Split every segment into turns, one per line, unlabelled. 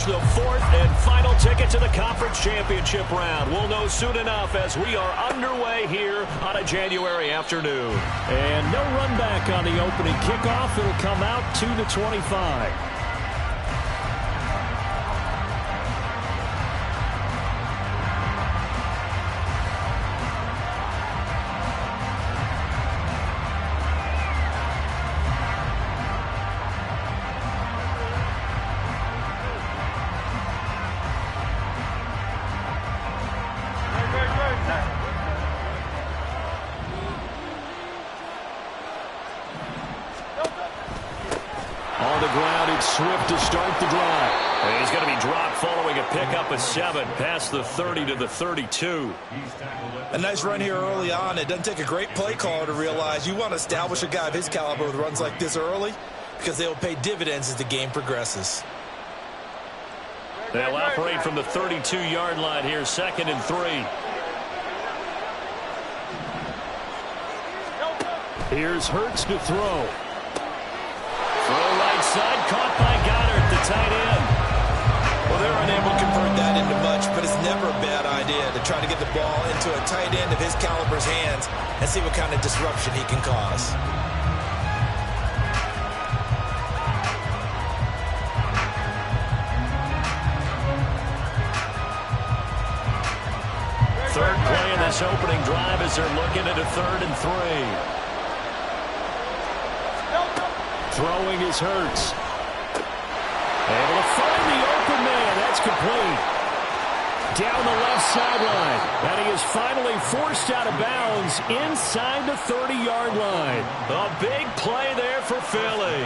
The fourth and final ticket to the conference championship round. We'll know soon enough as we are underway here on a January afternoon.
And no run back on the opening kickoff. It'll come out to the 25.
Swift to start the drive. And he's going to be dropped following a pickup of 7 past the 30 to the 32.
A nice run here early on. It doesn't take a great play caller to realize you want to establish a guy of his caliber with runs like this early because they will pay dividends as the game progresses.
They'll operate from the 32-yard line here, 2nd and 3.
Here's Hurts to throw.
Throw right side, caught by Goddard, the tight end.
Well, they're unable to convert that into much, but it's never a bad idea to try to get the ball into a tight end of his caliber's hands and see what kind of disruption he can cause.
Third play in this opening drive as they're looking at a 3rd and 3.
Throwing is Hurts. Able to find the open man. That's complete. Down the left sideline. And he is finally forced out of bounds inside the 30-yard line.
A big play there for Philly.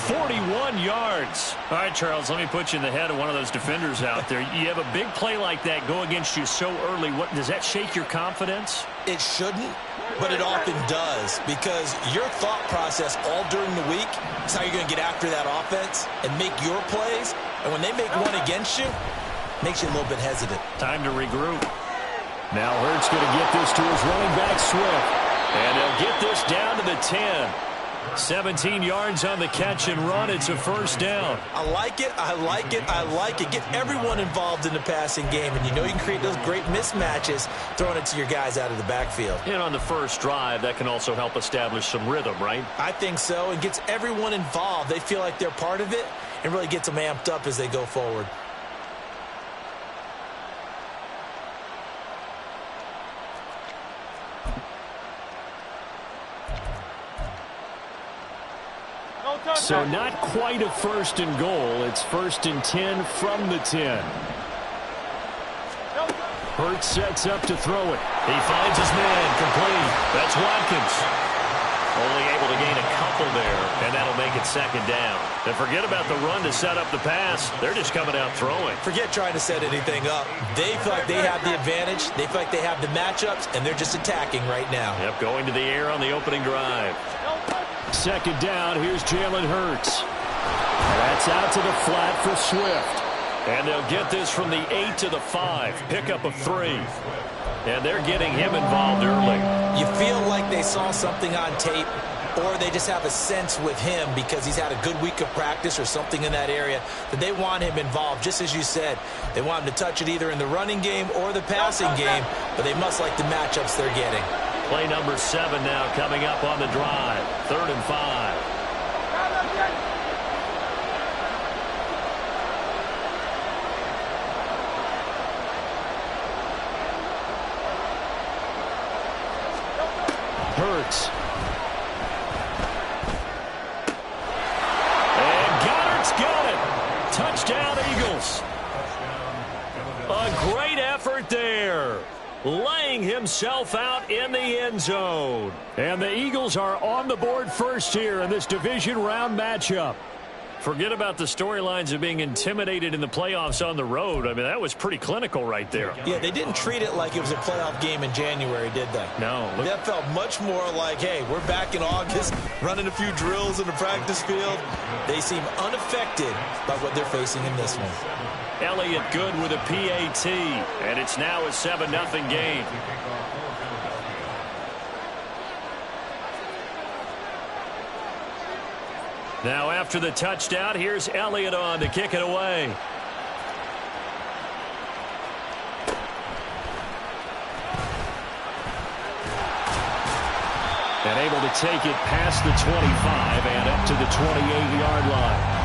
41 yards.
All right, Charles, let me put you in the head of one of those defenders out there. You have a big play like that go against you so early. What does that shake your confidence?
It shouldn't, but it often does, because your thought process all during the week is how you're going to get after that offense and make your plays. And when they make one against you, it makes you a little bit hesitant.
Time to regroup.
Now Hurts going to get this to his running back, Swift.
And he'll get this down to the 10. 17 yards on the catch and run. It's a first down.
I like it. I like it. I like it. Get everyone involved in the passing game. And you know you can create those great mismatches throwing it to your guys out of the backfield.
And on the first drive, that can also help establish some rhythm, right?
I think so. It gets everyone involved. They feel like they're part of it and really gets them amped up as they go forward.
So not quite a 1st and goal. It's 1st and 10 from the 10. Hurts sets up to throw it.
He finds his man complete. That's Watkins. Only able to gain a couple there, and that'll make it 2nd down. And forget about the run to set up the pass. They're just coming out throwing.
Forget trying to set anything up. They feel like they have the advantage. They feel like they have the matchups, and they're just attacking right now.
Yep, going to the air on the opening drive.
2nd down, here's Jalen Hurts. That's out to the flat for Swift.
And they'll get this from the 8 to the 5. Pickup of 3. And they're getting him involved early.
You feel like they saw something on tape, or they just have a sense with him because he's had a good week of practice or something in that area that they want him involved. Just as you said, they want him to touch it either in the running game or the passing game, but they must like the matchups they're getting.
Play number 7 now coming up on the drive. 3rd and 5.
Hurts.
And Goddard's got it. Touchdown, Eagles. A great effort there. Laying himself out in the end zone.
And the Eagles are on the board first here in this division round matchup.
Forget about the storylines of being intimidated in the playoffs on the road. I mean, that was pretty clinical right there.
Yeah, they didn't treat it like it was a playoff game in January, did they?
No.
That felt much more like, hey, we're back in August, running a few drills in the practice field. They seem unaffected by what they're facing in this one.
Elliott good with a PAT, and it's now a 7-0 game.
Now after the touchdown, here's Elliott on to kick it away.
And able to take it past the 25 and up to the 28-yard line.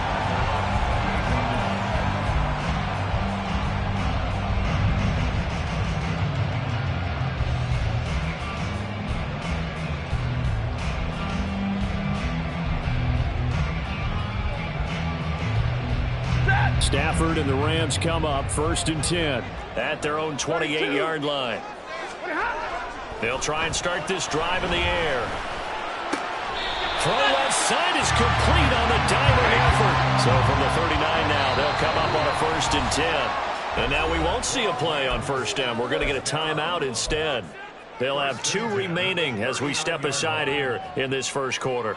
Stafford and the Rams come up 1st and 10
at their own 28-yard line. They'll try and start this drive in the air. Throw left side is complete on the diving effort. So from the 39 now, they'll come up on a 1st and 10. And now we won't see a play on 1st down. We're going to get a timeout instead. They'll have 2 remaining as we step aside here in this first quarter.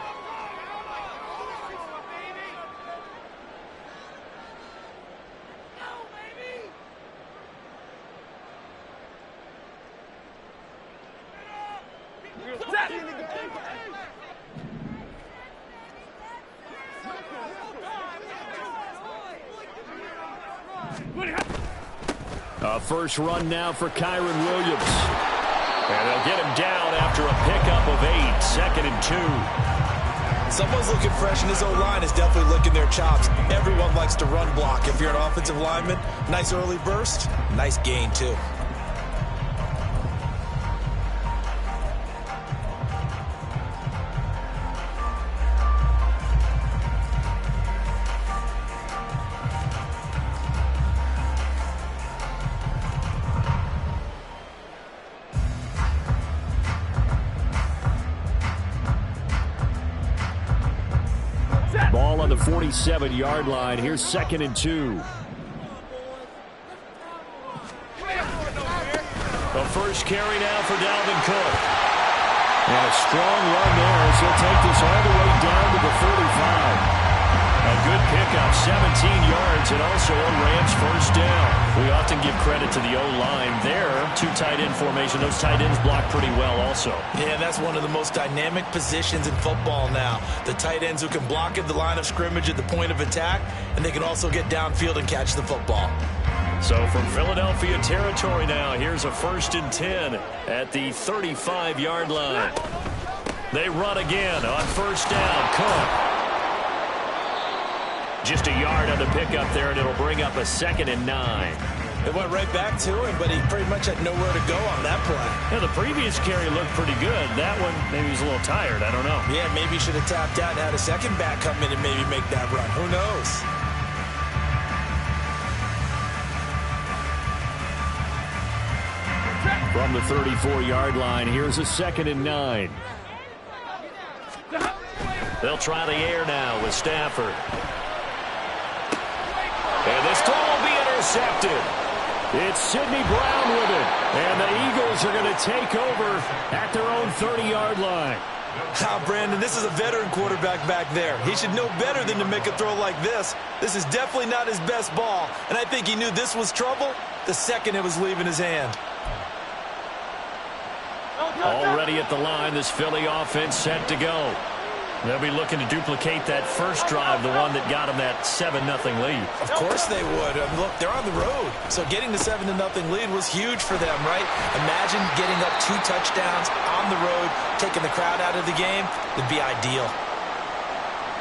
A first run now for Kyren Williams.
And they'll get him down after a pickup of 8, 2nd and 2.
Someone's looking fresh, and his O-line is definitely licking their chops. Everyone likes to run block. If you're an offensive lineman, nice early burst, nice gain too.
Ball on the 47-yard line. Here's 2nd and 2.
The first carry now for Dalvin Cook.
And a strong run there as he'll take this all the way down to the 45.
A good pickup, 17 yards, and also a Rams first down. We often give credit to the O-line there. 2 tight end formation. Those tight ends block pretty well also.
Yeah, that's one of the most dynamic positions in football now. The tight ends who can block at the line of scrimmage at the point of attack, and they can also get downfield and catch the football.
So from Philadelphia territory now, here's a 1st and 10 at the 35-yard line. They run again on 1st down. Cook. Just a yard on the pickup there, and it'll bring up a 2nd and 9.
It went right back to him, but he pretty much had nowhere to go on that play.
Yeah, the previous carry looked pretty good. That one, maybe he's a little tired. I don't know.
Yeah, maybe he should have tapped out and had a second back come in and maybe make that run. Who knows?
From the 34-yard line, here's a 2nd and 9.
They'll try the air now with Stafford. And this throw will be intercepted.
It's Sidney Brown with it. And the Eagles are going to take over at their own 30-yard line.
Brandon, this is a veteran quarterback back there. He should know better than to make a throw like this. This is definitely not his best ball. And I think he knew this was trouble the second it was leaving his hand.
Already at the line, this Philly offense set to go. They'll be looking to duplicate that first drive, the one that got them that 7-0 lead.
Of course they would. Look, they're on the road. So getting the 7-0 lead was huge for them, right? Imagine getting up 2 touchdowns on the road, taking the crowd out of the game. It'd be ideal.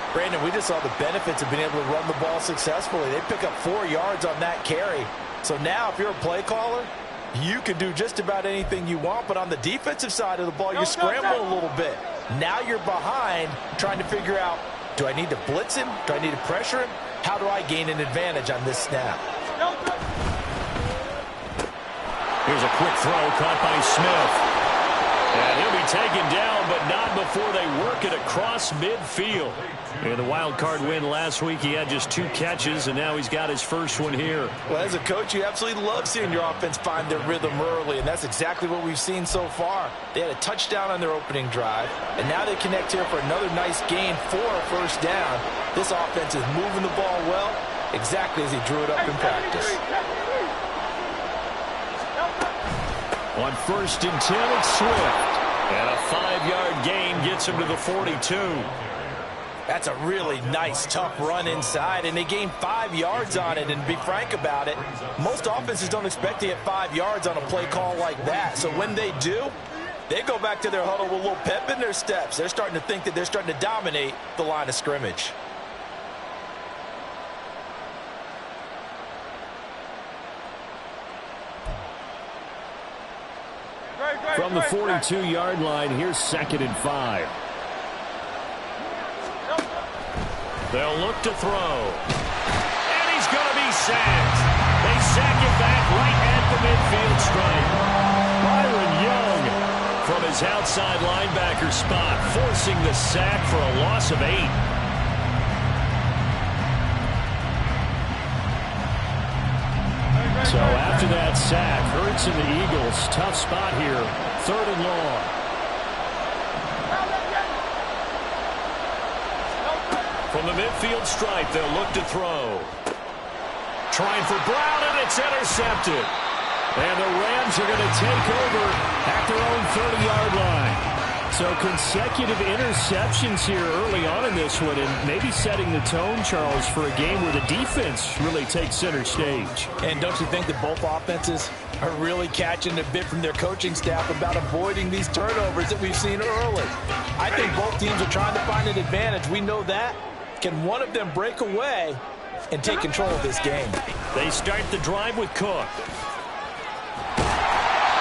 Brandon, we just saw the benefits of being able to run the ball successfully. They pick up 4 yards on that carry. So now if you're a play caller, you can do just about anything you want, but on the defensive side of the ball, you scramble a little bit. Now you're behind trying to figure out, do I need to blitz him? Do I need to pressure him? How do I gain an advantage on this snap?
Here's a quick throw caught by Smith. And he'll be taken down, but not before they work it across midfield. In the wild card win last week, he had just 2 catches, and now he's got his first one here.
Well, as a coach, you absolutely love seeing your offense find their rhythm early, and that's exactly what we've seen so far. They had a touchdown on their opening drive, and now they connect here for another nice gain for a first down. This offense is moving the ball well, exactly as he drew it up in practice.
On 1st and 10, it's Swift.
And a 5-yard gain gets him to the 42.
That's a really nice, tough run inside, and they gained 5 yards on it. And to be frank about it, most offenses don't expect to get 5 yards on a play call like that. So when they do, They go back to their huddle with a little pep in their steps. They're starting to think that they're starting to dominate the line of scrimmage.
From the 42-yard line, here's 2nd and 5.
They'll look to throw. And he's going to be sacked. They sack him back right at the midfield stripe. Byron Young from his outside linebacker spot, forcing the sack for a loss of 8.
So after that sack, Hurts and the Eagles, tough spot here, 3rd and long.
From the midfield stripe, they'll look to throw. Trying for Brown, and it's intercepted. And the Rams are going to take over at their own 30-yard line.
So consecutive interceptions here early on in this one, and maybe setting the tone, Charles, for a game where the defense really takes center stage.
And don't you think that both offenses are really catching a bit from their coaching staff about avoiding these turnovers that we've seen early? I think both teams are trying to find an advantage. We know that. Can one of them break away and take control of this game?
They start the drive with Cook.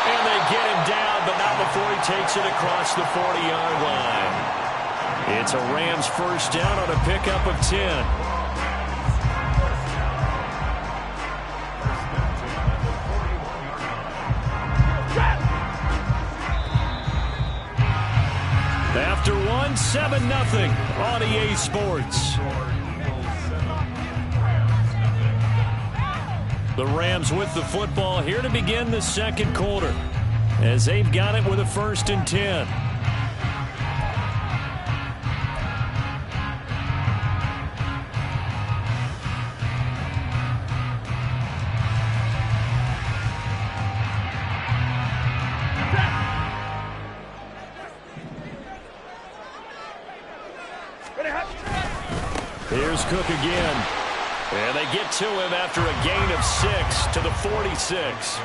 And they get him down, but not before he takes it across the 40-yard line. It's a Rams first down on a pickup of 10. After 1, 7-0 on EA Sports. The Rams with the football here to begin the second quarter, as they've got it with a 1st and 10. Here's Cook again. And they get to him after a gain of 6 to the 46.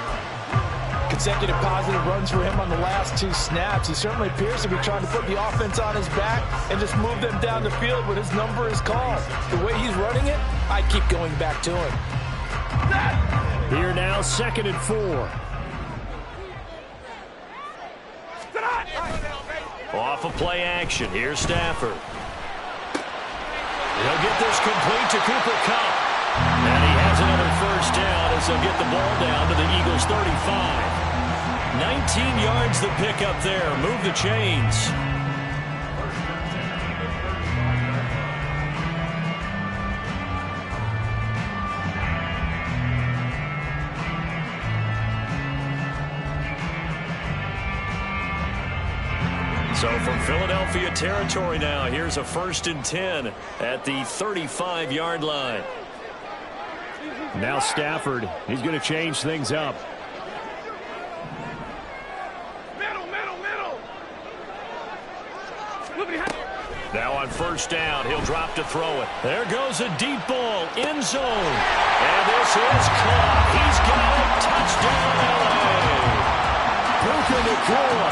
Consecutive positive runs for him on the last 2 snaps. He certainly appears to be trying to put the offense on his back and just move them down the field when his number is called. The way he's running it, I keep going back to him.
Here now, 2nd and 4.
Off of play action. Here's Stafford. He'll get this complete to Cooper Kupp. And he has another first down as they'll get the ball down to the Eagles' 35. 19 yards the pickup there. Move the chains. So from Philadelphia territory now, here's a 1st and 10 at the 35-yard line.
Now Stafford, he's going to change things up.
Now on first down, he'll drop to throw it. There goes a deep ball, end zone. And this is caught. He's got it. Touchdown, LA.
Puka Nacua,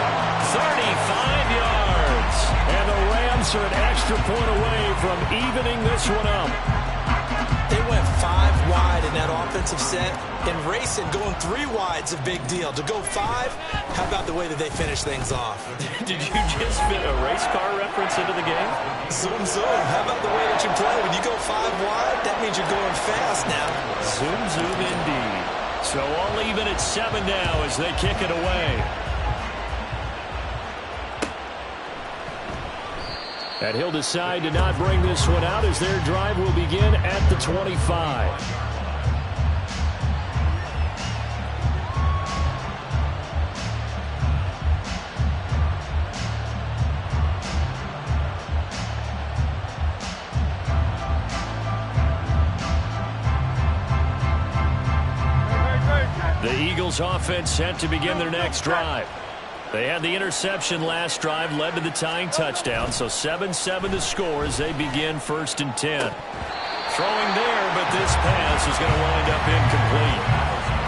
35 yards.
And the Rams are an extra point away from evening this one up.
They went 5 wide in that offensive set, and racing going 3 wide's a big deal. To go 5, how about the way that they finish things off?
Did you just fit a race car reference into the game?
Zoom, zoom. How about the way that you play? When you go 5 wide, that means you're going fast now.
Zoom, zoom indeed. So all even at 7 now as they kick it away.
And he'll decide to not bring this one out as their drive will begin at the 25.
The Eagles offense set to begin their next drive. They had the interception last drive, led to the tying touchdown, so 7-7 the score as they begin 1st and 10. Throwing there, but this pass is going to wind up incomplete.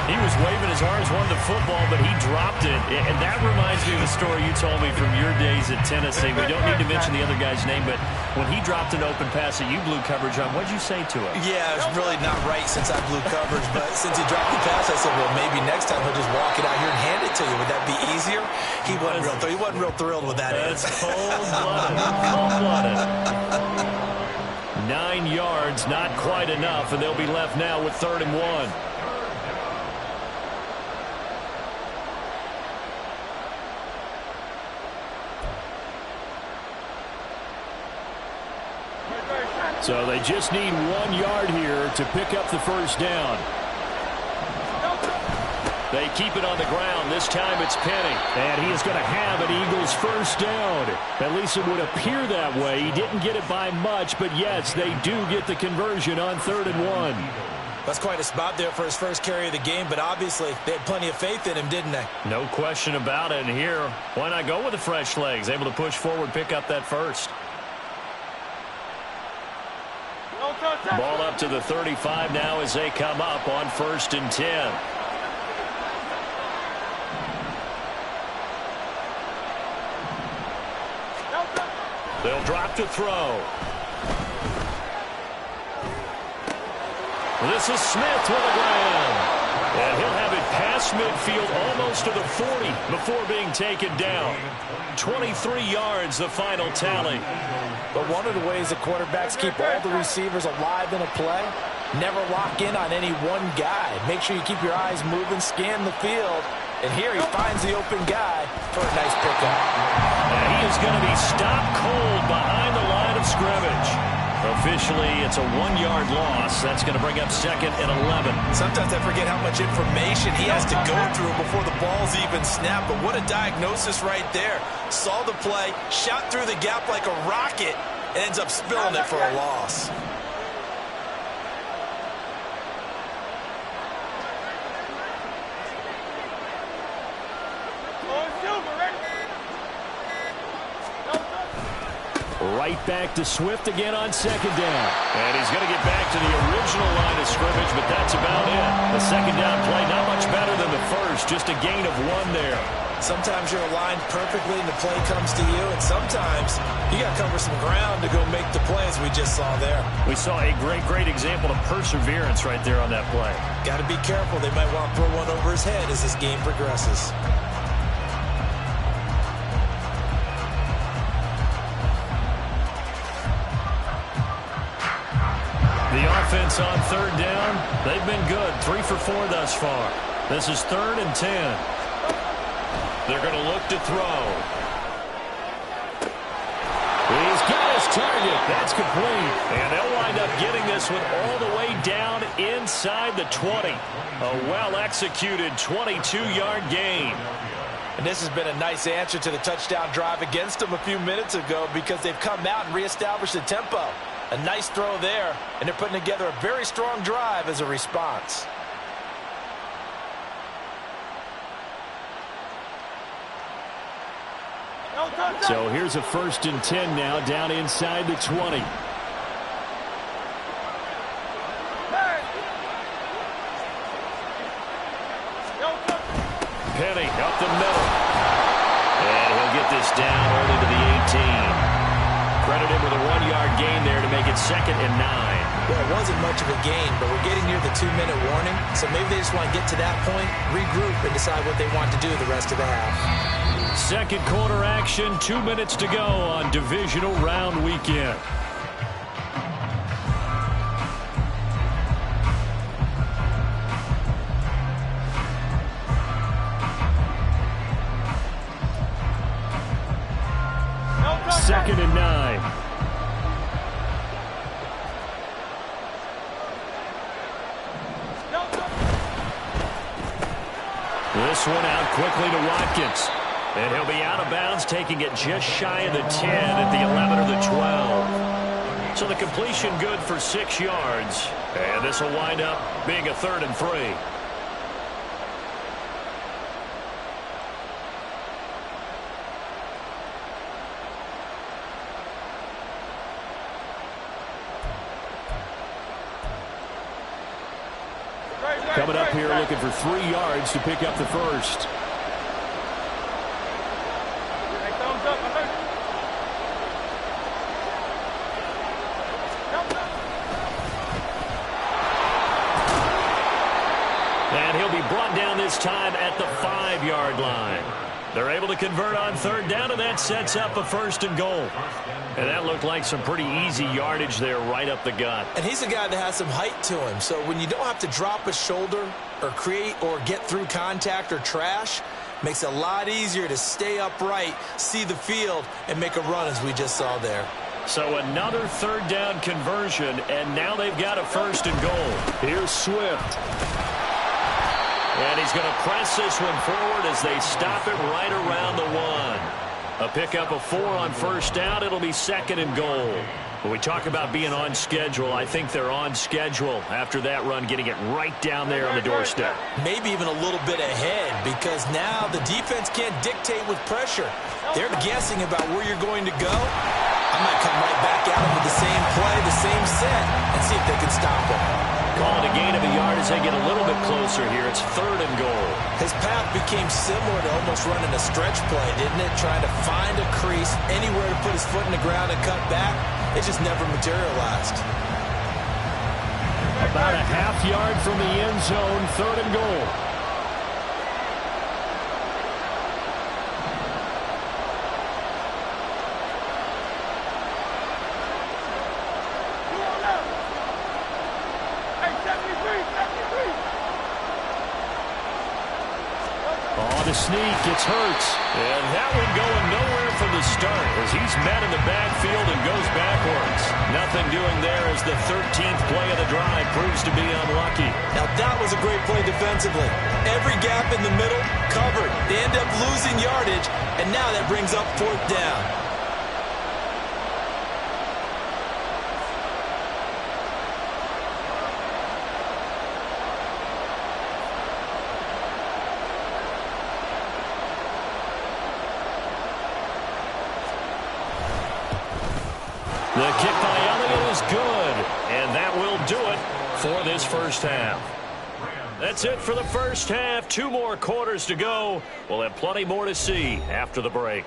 He was waving his
Lazar's won the football, but he dropped it. And that reminds me of a story you told me from your days at Tennessee. We don't need to mention the other guy's name, but when he dropped an open pass that you blew coverage on, what did you say to him?
Yeah, it's really not right since I blew coverage, but since he dropped the pass, I said, well, maybe next time he'll just walk it out here and hand it to you. Would that be easier? He wasn't real thrilled with that.
That's cold-blooded. Cold-blooded. 9 yards, not quite enough, and they'll be left now with 3rd and 1. So they just need 1 yard here to pick up the first down. They keep it on the ground. This time it's Penny. And he is going to have an Eagles first down. At least it would appear that way. He didn't get it by much, but yes, they do get the conversion on 3rd and 1.
That's quite a spot there for his first carry of the game, but obviously they had plenty of faith in him, didn't they?
No question about it. And here, why not go with the fresh legs? Able to push forward, pick up that first. Ball up to the 35 now as they come up on 1st and 10. They'll drop to throw. This is Smith with a grab. And he'll have it past midfield almost to the 40 before being taken down. 23 yards, the final tally.
But one of the ways that quarterbacks keep all the receivers alive in a play, never lock in on any one guy. Make sure you keep your eyes moving, scan the field. And here he finds the open guy for a nice pickup.
And he is going to be stopped cold behind the line of scrimmage. Officially, it's a 1 yard loss. That's going to bring up 2nd and 11.
Sometimes I forget how much information he has to go through before the ball's even snapped. But what a diagnosis right there. Saw the play, shot through the gap like a rocket, and ends up spilling it for a loss.
Right back to Swift again on 2nd down. And he's going to get back to the original line of scrimmage, but that's about it. The 2nd down play, not much better than the first, just a gain of 1 there.
Sometimes you're aligned perfectly and the play comes to you, and sometimes you got to cover some ground to go make the plays we just saw there.
We saw a great example of perseverance right there on that play.
Got to be careful. They might want to throw one over his head as this game progresses.
The offense on 3rd down, they've been good. 3 for 4 thus far. This is 3rd and 10. They're going to look to throw. He's got his target. That's complete. And they'll wind up getting this one all the way down inside the 20. A well-executed 22-yard gain.
And this has been a nice answer to the touchdown drive against them a few minutes ago because they've come out and reestablished the tempo. A nice throw there, and they're putting together a very strong drive as a response.
So here's a 1st and 10 now down inside the 20. Penny up the middle. And he'll get this down only to the 18. Credit him with a 1 yard gain there to make it 2nd and 9.
Well, it wasn't much of a gain, but we're getting near the 2-minute warning. So maybe they just want to get to that point, regroup, and decide what they want to do the rest of the half.
2nd quarter action, 2 minutes to go on divisional round weekend. Second and 9. This one out quickly to Watkins. And he'll be out of bounds, taking it just shy of the 10 at the 11 or the 12. So the completion good for 6 yards. And this will wind up being a 3rd and 3.
Coming up here looking for 3 yards to pick up the first.
And he'll be brought down this time at the 5-yard line. They're able to convert on 3rd down, and that sets up a 1st and goal. And that looked like some pretty easy yardage there right up the gut.
And he's a guy that has some height to him. So when you don't have to drop a shoulder or create or get through contact or trash, makes it a lot easier to stay upright, see the field, and make a run as we just saw there.
So another 3rd down conversion, and now they've got a 1st and goal.
Here's Swift.
And he's going to press this one forward as they stop it right around the 1. A pickup of 4 on 1st down. It'll be 2nd and goal. When we talk about being on schedule, I think they're on schedule after that run, getting it right down there on the doorstep.
Maybe even a little bit ahead, because now the defense can't dictate with pressure. They're guessing about where you're going to go. I might come right back at them with the same play, the same set, and see if they can stop them.
Calling a gain of a yard as they get a little bit closer here. It's 3rd and goal.
His path became similar to almost running a stretch play, didn't it? Trying to find a crease, anywhere to put his foot in the ground and cut back. It just never materialized.
About a ½ yard from the end zone, 3rd and goal. The sneak, it's Hurts.
And that one going nowhere from the start as he's met in the backfield and goes backwards. Nothing doing there as the 13th play of the drive proves to be unlucky.
Now that was a great play defensively. Every gap in the middle covered. They end up losing yardage, and now that brings up 4th down.
The kick by Elliott is good, and that will do it for this 1st half. That's it for the 1st half. 2 more quarters to go. We'll have plenty more to see after the break.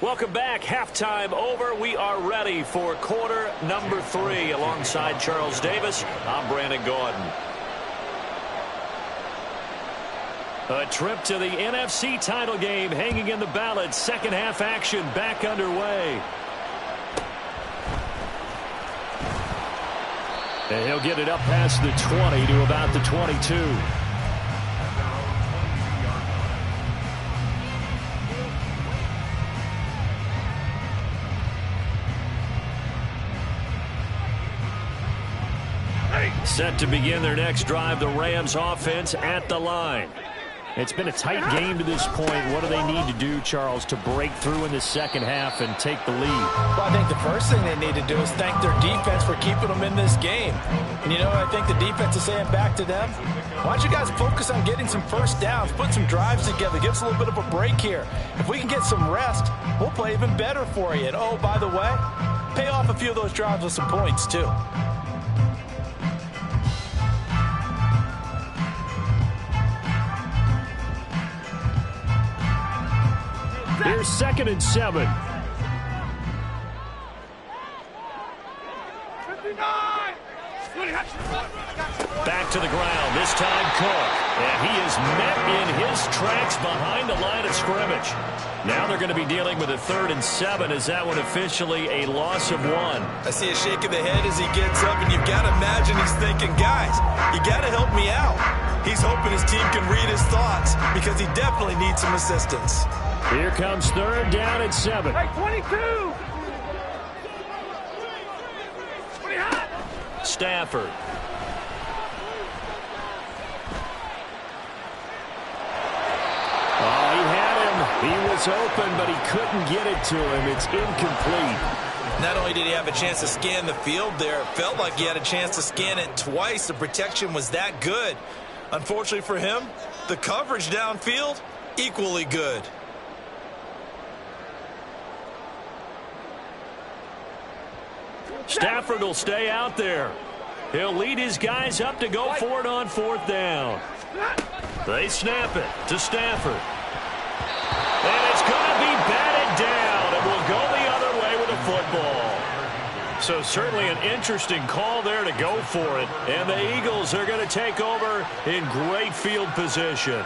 Welcome back. Halftime over. We are ready for quarter number 3. Alongside Charles Davis, I'm Brandon Gaudin. A trip to the NFC title game hanging in the balance. 2nd half action back underway.
And he'll get it up past the 20 to about the 22.
Set to begin their next drive, the Rams offense at the line.
It's been a tight game to this point. What do they need to do, Charles, to break through in the 2nd half and take the lead?
Well, I think the first thing they need to do is thank their defense for keeping them in this game. And you know what I think the defense is saying back to them? Why don't you guys focus on getting some 1st downs, put some drives together, give us a little bit of a break here. If we can get some rest, we'll play even better for you. And oh, by the way, pay off a few of those drives with some points, too.
Here's 2nd and 7.
Back to the ground, this time Cook. And he is met in his tracks behind the line of scrimmage. Now they're going to be dealing with a 3rd and 7. Is that one officially a loss of 1?
I see a shake of the head as he gets up, and you've got to imagine he's thinking, guys, you got to help me out. He's hoping his team can read his thoughts because he definitely needs some assistance.
Here comes 3rd down and 7.
Hey, 22!
Stafford.
Oh, he had him. He was open, but he couldn't get it to him. It's incomplete.
Not only did he have a chance to scan the field there, it felt like he had a chance to scan it twice. The protection was that good. Unfortunately for him, the coverage downfield, equally good.
Stafford will stay out there. He'll lead his guys up to go for it on 4th down. They snap it to Stafford. And it's going to be batted down, and will go the other way with the football. So certainly an interesting call there to go for it. And the Eagles are going to take over in great field position.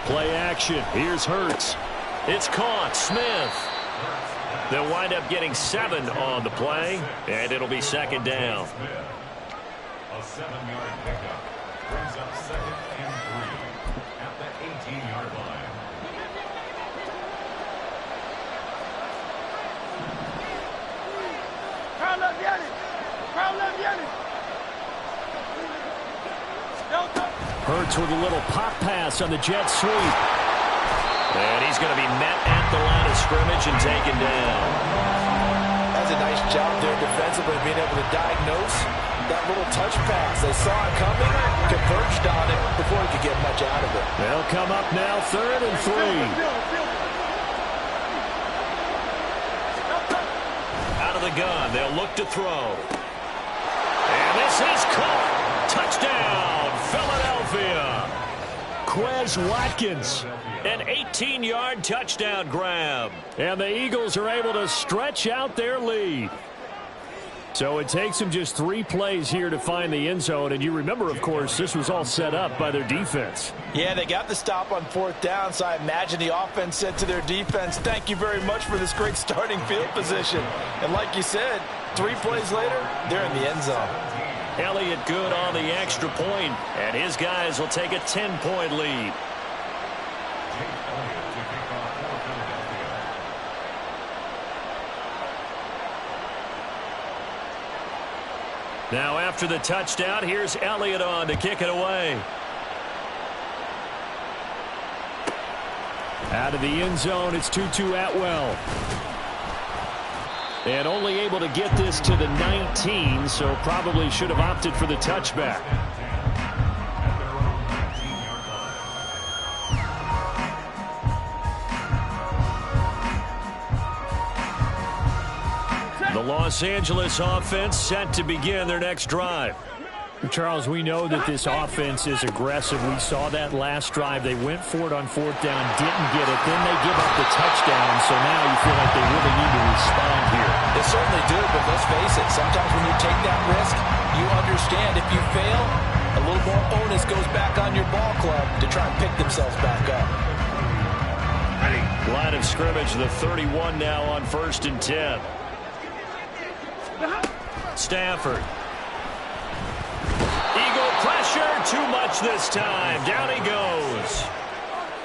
Play action. Here's Hurts. It's caught. Smith. They'll wind up getting 7 on the play, and it'll be 2nd down.
A 7-yard pickup brings up 2nd and 3 at the 18-yard line.
Hurts with a little pop pass on the jet sweep.
And he's going to be met at the line of scrimmage and taken down.
That's a nice job there defensively, being able to diagnose that little touch pass. They saw it coming, converged on it before he could get much out of it.
They'll come up now 3rd and 3.
Out of the gun, they'll look to throw. And this is caught. Touchdown, Philadelphia.
Quez Watkins.
An 18-yard touchdown grab.
And the Eagles are able to stretch out their lead. So it takes them just 3 plays here to find the end zone. And you remember, of course, this was all set up by their defense.
Yeah, they got the stop on 4th down, so I imagine the offense said to their defense, thank you very much for this great starting field position. And like you said, 3 plays later, they're in the end zone.
Elliott good on the extra point, and his guys will take a 10-point lead. Now after the touchdown, here's Elliott on to kick it away.
Out of the end zone, it's Tutu Atwell. And only able to get this to the 19, so probably should have opted for the touchback.
The Los Angeles offense set to begin their next drive.
Charles, we know that this offense is aggressive. We saw that last drive. They went for it on 4th down, didn't get it. Then they give up the touchdown, so now you feel like they really need to respond here.
They certainly do, but let's face it, sometimes when you take that risk, you understand if you fail, a little more onus goes back on your ball club to try and pick themselves back up.
Line of scrimmage, the 31 now on 1st and 10. Stafford. Eagle pressure, too much this time. Down he goes.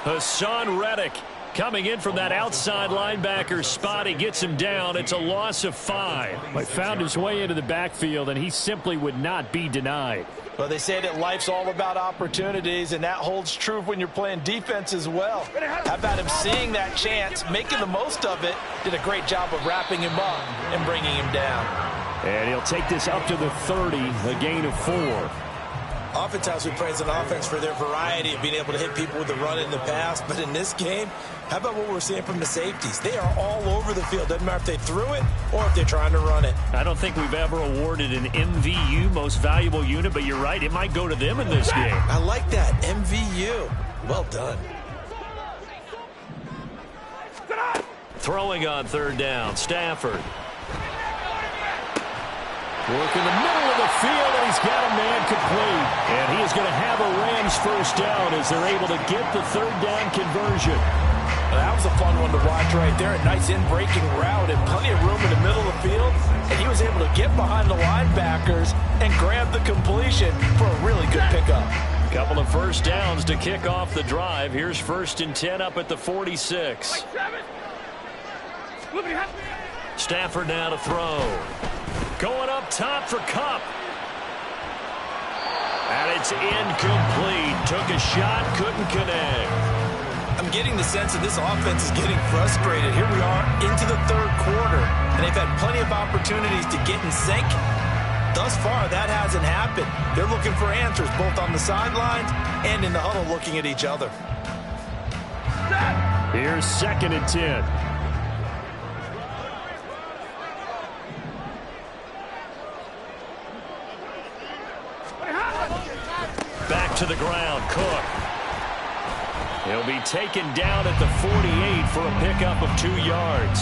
Hassan Reddick coming in from that outside linebacker spot. He gets him down. It's a loss of 5.
He found his way into the backfield, and he simply would not be denied.
Well, they say that life's all about opportunities, and that holds true when you're playing defense as well. How about him seeing that chance, making the most of it, did a great job of wrapping him up and bringing him down.
And he'll take this up to the 30, a gain of 4.
Oftentimes we praise an offense for their variety of being able to hit people with the run in the pass, but in this game, how about what we're seeing from the safeties? They are all over the field. Doesn't matter if they threw it or if they're trying to run it.
I don't think we've ever awarded an MVU, most valuable unit, but you're right, it might go to them in this game.
I like that, MVU. Well done.
Throwing on 3rd down, Stafford.
Work in the middle of the field, and he's got a man complete. And he is going to have a Rams 1st down as they're able to get the 3rd down conversion.
That was a fun one to watch right there. A nice in-breaking route and plenty of room in the middle of the field. And he was able to get behind the linebackers and grab the completion for a really good pickup.
Couple of 1st downs to kick off the drive. Here's 1st and 10 up at the 46. Stafford now to throw. Going up top for Kupp. And it's incomplete. Took a shot, couldn't connect.
I'm getting the sense that this offense is getting frustrated. Here we are into the third quarter, and they've had plenty of opportunities to get in sync. Thus far, that hasn't happened. They're looking for answers both on the sidelines and in the huddle looking at each other.
Here's 2nd and 10.
Back to the ground, Cook. He'll be taken down at the 48 for a pickup of 2 yards.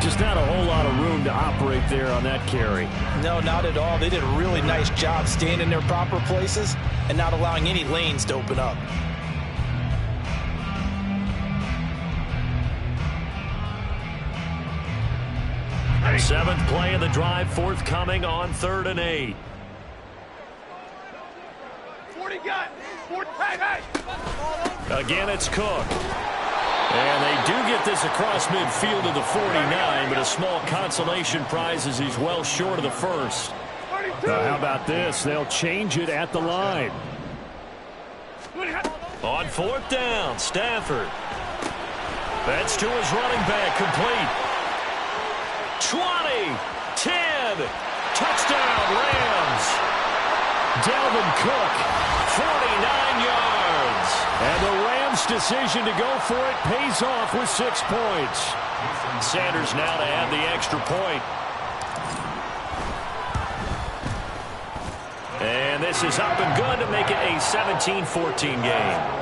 Just not a whole lot of room to operate there on that carry.
No, not at all. They did a really nice job staying in their proper places and not allowing any lanes to open up.
Seventh play of the drive forthcoming on 3rd and 8. Again, it's Cook. And they do get this across midfield to the 49, but a small consolation prize as he's well short of the first.
How about this? They'll change it at the line.
On 4th down, Stafford. That's to his running back, complete. 20, 10, touchdown, Rams.
Dalvin Cook,
49 yards.
and the Rams' decision to go for it pays off with 6 points.
Sanders now to add the extra point. And this is up and good to make it a 17-14 game.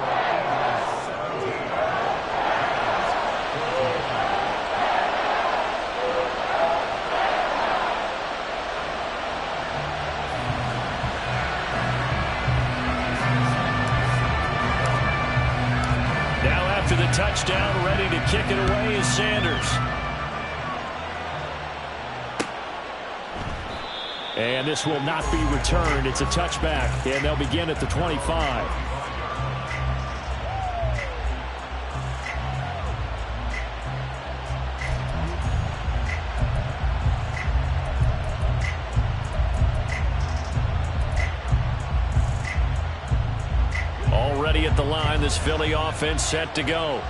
After the touchdown, ready to kick it away is Sanders.
And this will not be returned. It's a touchback, and they'll begin at the 25.
Already at the line, this Philly offense set to go.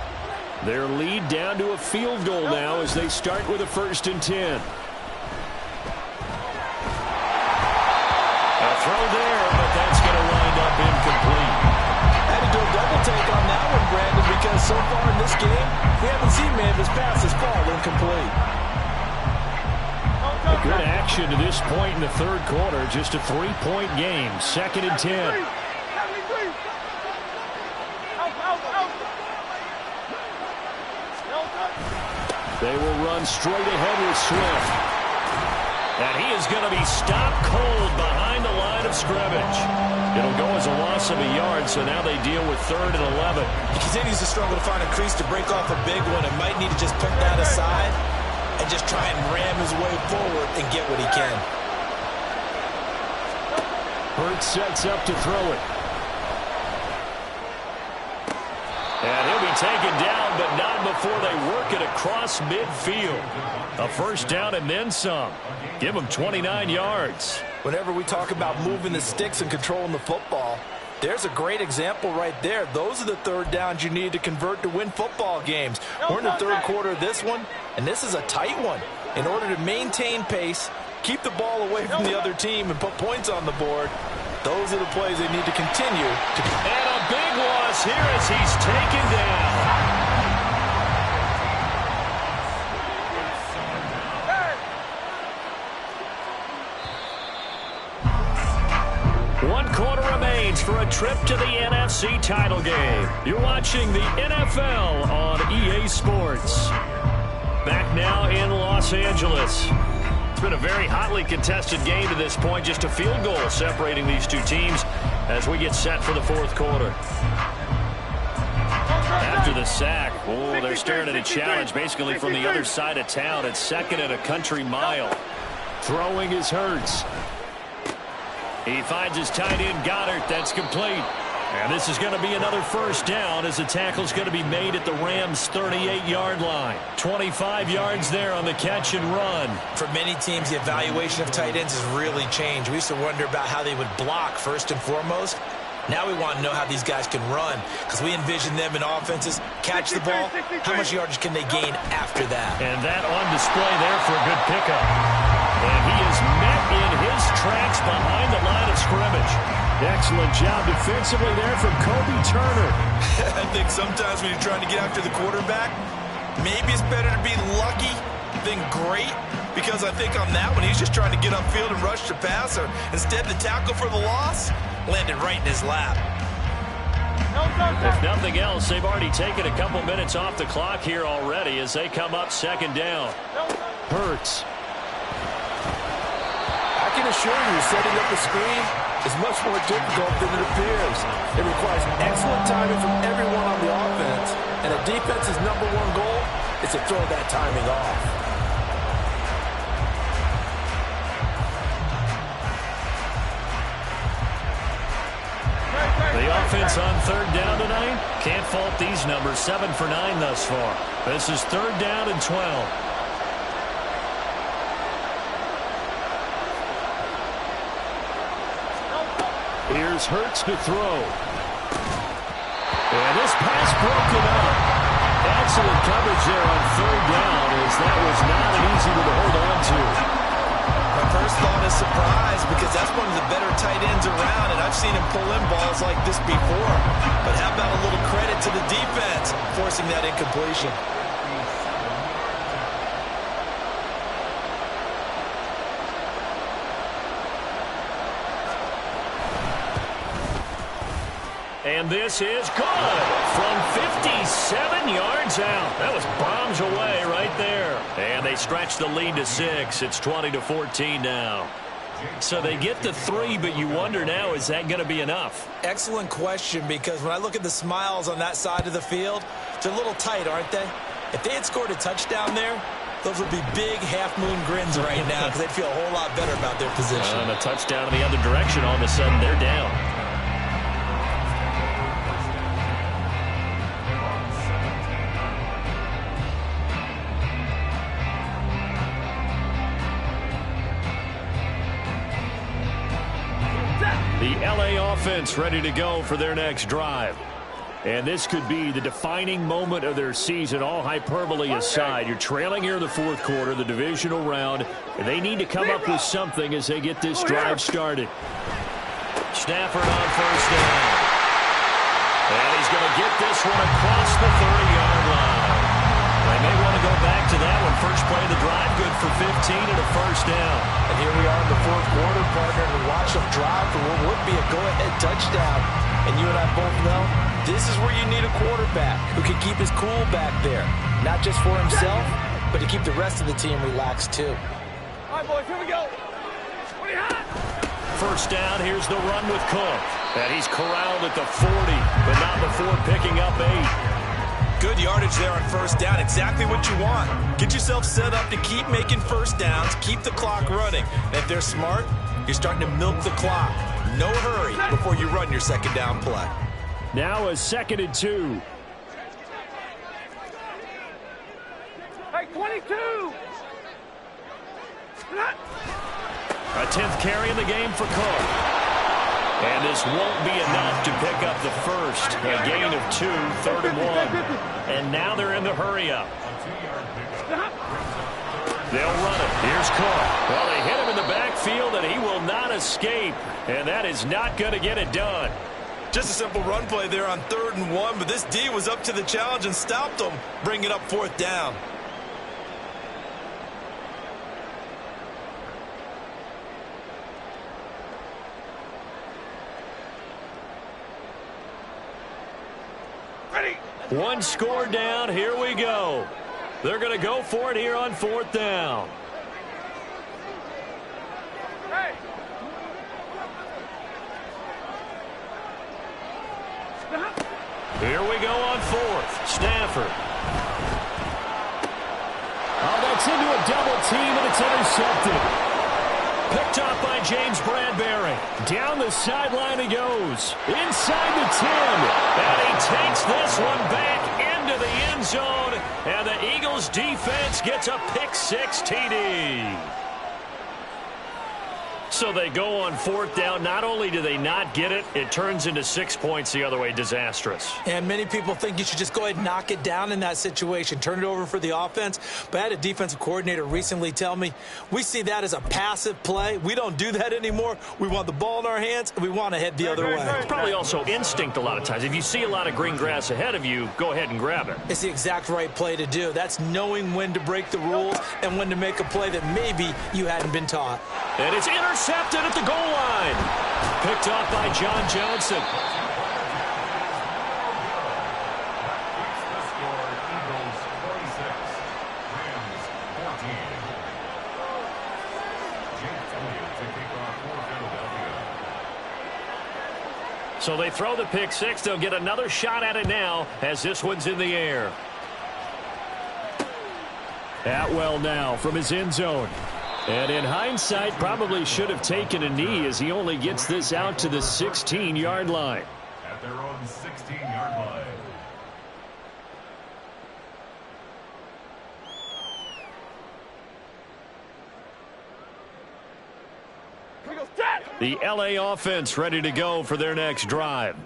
Their lead down to a field goal now as they start with a 1st and 10.
A throw there, but that's going to wind up incomplete.
Had to do a double take on that one, Brandon, because so far in this game, we haven't seen Memphis pass this ball incomplete.
A good action to this point in the 3rd quarter. Just a 3-point game. 2nd and 10. They will run straight ahead with Swift.
And he is going to be stopped cold behind the line of scrimmage. It'll go as a loss of a yard, so now they deal with 3rd and 11.
He continues to struggle to find a crease to break off a big one and might need to just put that aside and just try and ram his way forward and get what he can.
Hurts sets up to throw it.
And he'll be taken down, but not before they work it across midfield. A 1st down and then some. Give him 29 yards.
Whenever we talk about moving the sticks and controlling the football, there's a great example right there. Those are the 3rd downs you need to convert to win football games. We're in the 3rd quarter of this one, and this is a tight one. In order to maintain pace, keep the ball away from the other team, and put points on the board, those are the plays they need to continue to.
And a big loss here as he's taken down. One quarter remains for a trip to the NFC title game. You're watching the NFL on EA Sports. Back now in Los Angeles. It's been a very hotly contested game to this point. Just a field goal separating these two teams as we get set for the 4th quarter. After the sack, they're staring at a challenge basically from the other side of town. It's 2nd and a country mile.
Throwing is Hurts.
He finds his tight end, Goddard. That's complete. And this is going to be another first down as the tackle's going to be made at the Rams' 38-yard line. 25 yards there on the catch and run.
For many teams, the evaluation of tight ends has really changed. We used to wonder about how they would block first and foremost. Now we want to know how these guys can run, because we envision them in offenses catch the ball. How much yardage can they gain after that?
And that on display there for a good pickup. And he is met in his tracks behind the line of scrimmage.
Excellent job defensively there from Kobe Turner.
I think sometimes when you're trying to get after the quarterback, maybe it's better to be lucky than great, because I think on that one, he's just trying to get upfield and rush the passer. Instead, the tackle for the loss landed right in his lap.
If nothing else, they've already taken a couple minutes off the clock here already as they come up second down.
Hurts.
I can assure you, setting up a screen is much more difficult than it appears. It requires excellent timing from everyone on the offense, and a defense's #1 goal is to throw that timing off.
The offense on third down tonight, can't fault these numbers. 7 for 9 thus far. This is third down and 12.
Here's Hurts to throw.
And this pass broken up. Excellent coverage there on third down, as that was not an easy one to hold on to.
My first thought is surprise, because that's one of the better tight ends around, and I've seen him pull in balls like this before. But how about a little credit to the defense forcing that incompletion?
And this is good from 57 yards out. That was bombs away right there. And they stretch the lead to 6. It's 20-14 now. So they get the 3, but you wonder now, is that going to be enough?
Excellent question, because when I look at the smiles on that side of the field, they're a little tight, aren't they? If they had scored a touchdown there, those would be big half-moon grins right now, because they'd feel a whole lot better about their position.
And a touchdown in the other direction, all of a sudden they're down. The LA offense ready to go for their next drive.
And this could be the defining moment of their season, all hyperbole aside. You're trailing here in the fourth quarter, the divisional round, and they need to come up with something as they get this drive started.
Stafford on first down. And he's going to get this one across the 30-yard line. They may want to go back to that one. First play of the drive, good for 15 and a first down.
And here we are in the fourth quarter, partner, and watch them drive for what would be a go-ahead touchdown. And you and I both know this is where you need a quarterback who can keep his cool back there. Not just for himself, but to keep the rest of the team relaxed too.
All right, boys, here we go. What do you have?
First down, here's the run with Cook. And he's corralled at the 40, but not before picking up 8.
Good yardage there on first down. Exactly what you want. Get yourself set up to keep making first downs, keep the clock running. And if they're smart, you're starting to milk the clock. No hurry before you run your second down play.
Now a 2nd and 2.
Hey, 22.
A 10th carry in the game for Cook. And this won't be enough to pick up the first. A gain of 2, 3rd and 1. And now they're in the hurry-up. They'll run it. Here's Cook. Well, they hit him in the backfield, and he will not escape. And that is not going to get it done.
Just a simple run play there on 3rd and 1, but this D was up to the challenge and stopped him, bringing up 4th down.
One score down. Here we go. They're going to go for it here on 4th down.
Hey.
Here we go on 4th. Stafford.
Oh, that's into a double team, and it's intercepted. Picked up by James Bradbury. Down the sideline he goes. Inside the 10.
And he takes this one back into the end zone. And the Eagles defense gets a pick-6 TD. So they go on 4th down. Not only do they not get it, it turns into 6 points the other way. Disastrous.
And many people think you should just go ahead and knock it down in that situation. Turn it over for the offense. But I had a defensive coordinator recently tell me, we see that as a passive play. We don't do that anymore. We want the ball in our hands, and we want to head the other way.
It's probably also instinct a lot of times. If you see a lot of green grass ahead of you, go ahead and grab it.
It's the exact right play to do. That's knowing when to break the rules and when to make a play that maybe you hadn't been taught.
And it's intercepted at the goal line.
Picked off by John Johnson.
The score, Eagles 46, Rams 14. Jake Elliott to kick off for Philadelphia.
So they throw the pick-6. They'll get another shot at it now as this one's in the air.
Atwell now from his end zone. And in hindsight, probably should have taken a knee as he only gets this out to the 16-yard line.
At their own 16-yard line.
The LA offense ready to go for their next drive.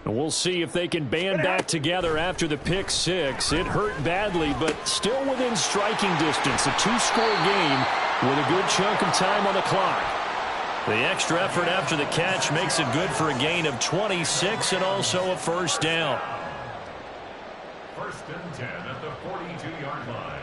And we'll see if they can band back together after the pick-6. It hurt badly, but still within striking distance. A 2-score game with a good chunk of time on the clock.
The extra effort after the catch makes it good for a gain of 26 and also a first down.
1st and 10 at the 42-yard line.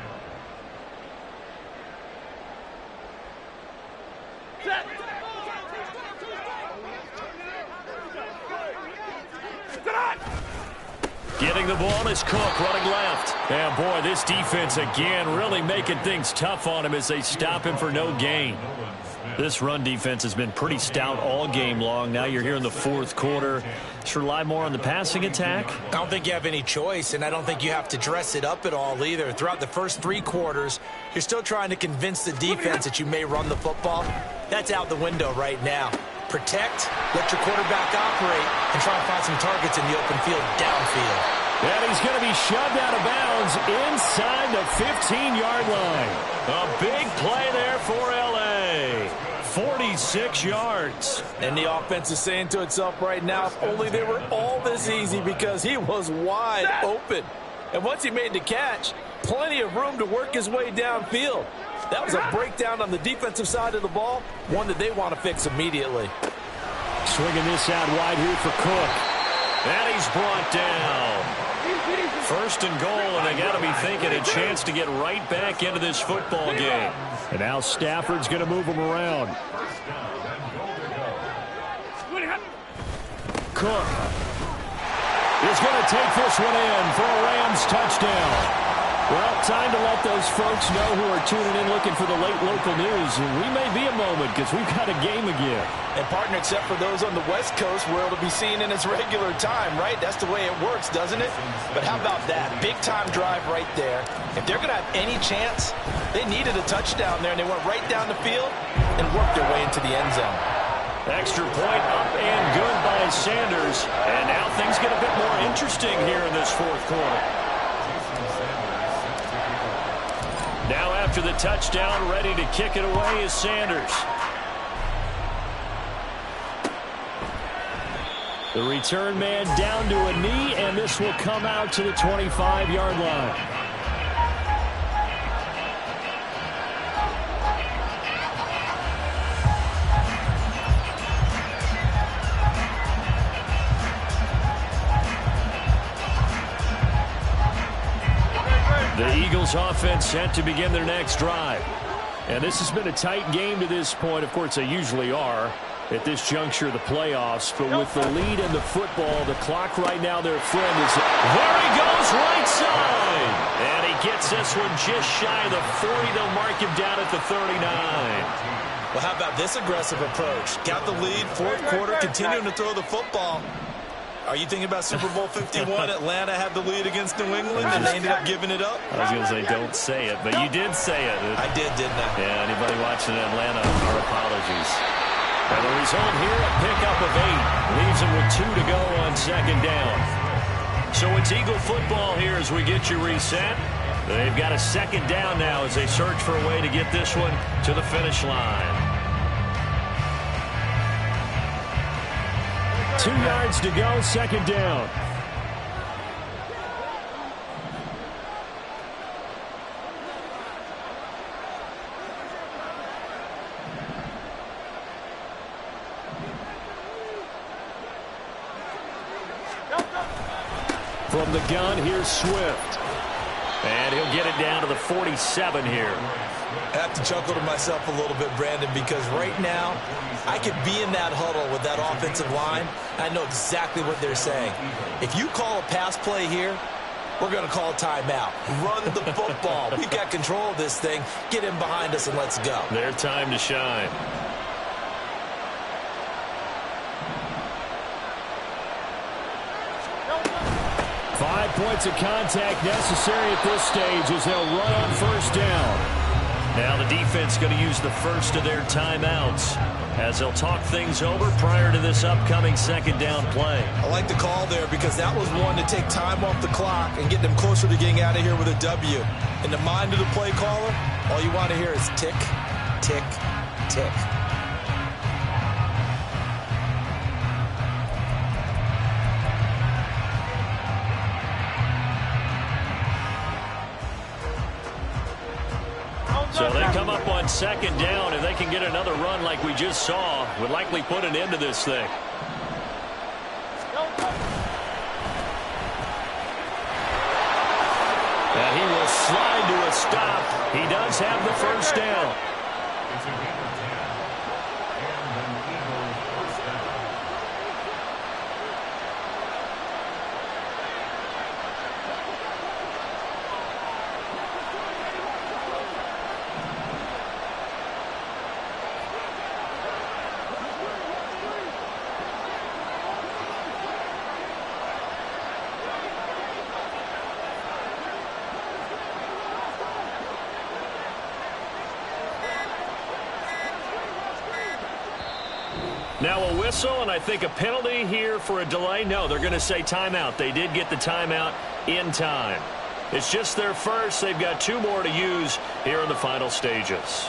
Getting the ball is Cook running left.
And boy, this defense again really making things tough on him as they stop him for no gain.
This run defense has been pretty stout all game long. Now you're here in the 4th quarter. Should rely more on the passing attack?
I don't think you have any choice, and I don't think you have to dress it up at all either. Throughout the first 3 quarters, you're still trying to convince the defense that you may run the football. That's out the window right now. Protect, let your quarterback operate, and try and find some targets in the open field downfield.
And he's going to be shoved out of bounds inside the 15-yard line.
A big play there for L.A. 46 yards.
And the offense is saying to itself right now, if only they were all this easy, because he was wide open. And once he made the catch, plenty of room to work his way downfield. That was a breakdown on the defensive side of the ball, one that they want to fix immediately.
Swinging this out wide here for Cook.
And he's brought down. 1st and goal, and they got to be thinking a chance to get right back into this football game.
And now Stafford's going to move him around. Cook is going to take this one in for a Rams touchdown. Well, time to let those folks know who are tuning in looking for the late local news. And we may be a moment because we've got a game again.
And partner, except for those on the West Coast where it'll be seen in its regular time, right? That's the way it works, doesn't it? But how about that? Big-time drive right there. If they're going to have any chance, they needed a touchdown there, and they went right down the field and worked their way into the end zone.
Extra point up and good by Sanders. And now things get a bit more interesting here in this 4th quarter. Now after the touchdown, ready to kick it away is Sanders.
The return man down to a knee, and this will come out to the 25-yard line. The Eagles offense set to begin their next drive. And this has been a tight game to this point. Of course, they usually are at this juncture of the playoffs. But with the lead in the football, the clock right now, their friend, is...
There he goes, right side. And he gets this one just shy of the 40. They'll mark him down at the 39.
Well, how about this aggressive approach? Got the lead, 4th quarter, continuing to throw the football. Are you thinking about Super Bowl 51? Atlanta had the lead against New England, and they ended up giving it up?
I was going to say, don't say it, but you did say it.
I did, didn't I?
Yeah, anybody watching Atlanta, our apologies. And the result here, a pickup of 8. Leaves them with 2 to go on second down. So it's Eagle football here as we get you reset. They've got a second down now as they search for a way to get this one to the finish line.
2 yards to go, second down. From the gun, here's Swift.
And he'll get it down to the 47 here.
I have to chuckle to myself a little bit, Brandon, because right now I could be in that huddle with that offensive line. I know exactly what they're saying. If you call a pass play here, we're going to call a timeout. Run the football. We've got control of this thing. Get in behind us and let's go.
Their time to shine.
Five points of contact necessary at this stage as they'll run on first down.
Now the defense going to use the first of their timeouts as they'll talk things over prior to this upcoming second down play.
I like the call there because that was one to take time off the clock and get them closer to getting out of here with a W. In the mind of the play caller, all you want to hear is tick, tick, tick.
So they come up on second down. If they can get another run like we just saw, would likely put an end to this thing. And he will slide to a stop. He does have the first down.
It's a gain of 10. And an Eagle first down.
Now a whistle, and I think a penalty here for a delay. No, they're going to say timeout. They did get the timeout in time. It's just their first. They've got 2 more to use here in the final stages.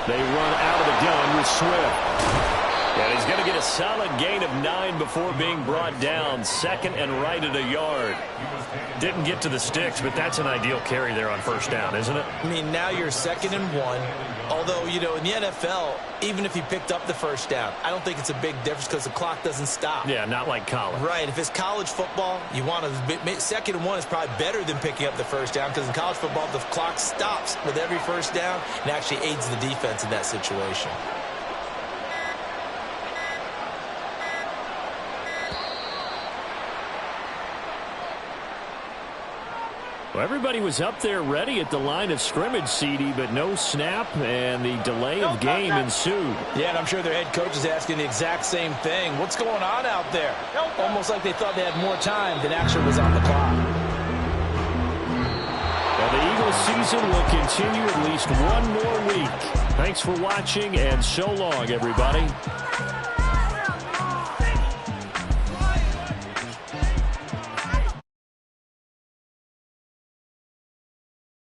They run out of the gun with Swift.
And he's going to get a solid gain of 9 before being brought down. Second and right at a yard. Didn't get to the sticks, but that's an ideal carry there on first down, isn't it?
I mean, now you're 2nd and 1. Although, you know, in the NFL, even if he picked up the first down, I don't think it's a big difference because the clock doesn't stop.
Yeah, not like college.
Right. If it's college football, you want to 2nd and 1 is probably better than picking up the first down because in college football, the clock stops with every first down and actually aids the defense in that situation.
Well, everybody was up there ready at the line of scrimmage, CD, but no snap, and the delay of game ensued.
Yeah, and I'm sure their head coach is asking the exact same thing. What's going on out there? Almost like they thought they had more time than actually was on the clock.
Well, the Eagles season will continue at least one more week. Thanks for watching, and so long, everybody.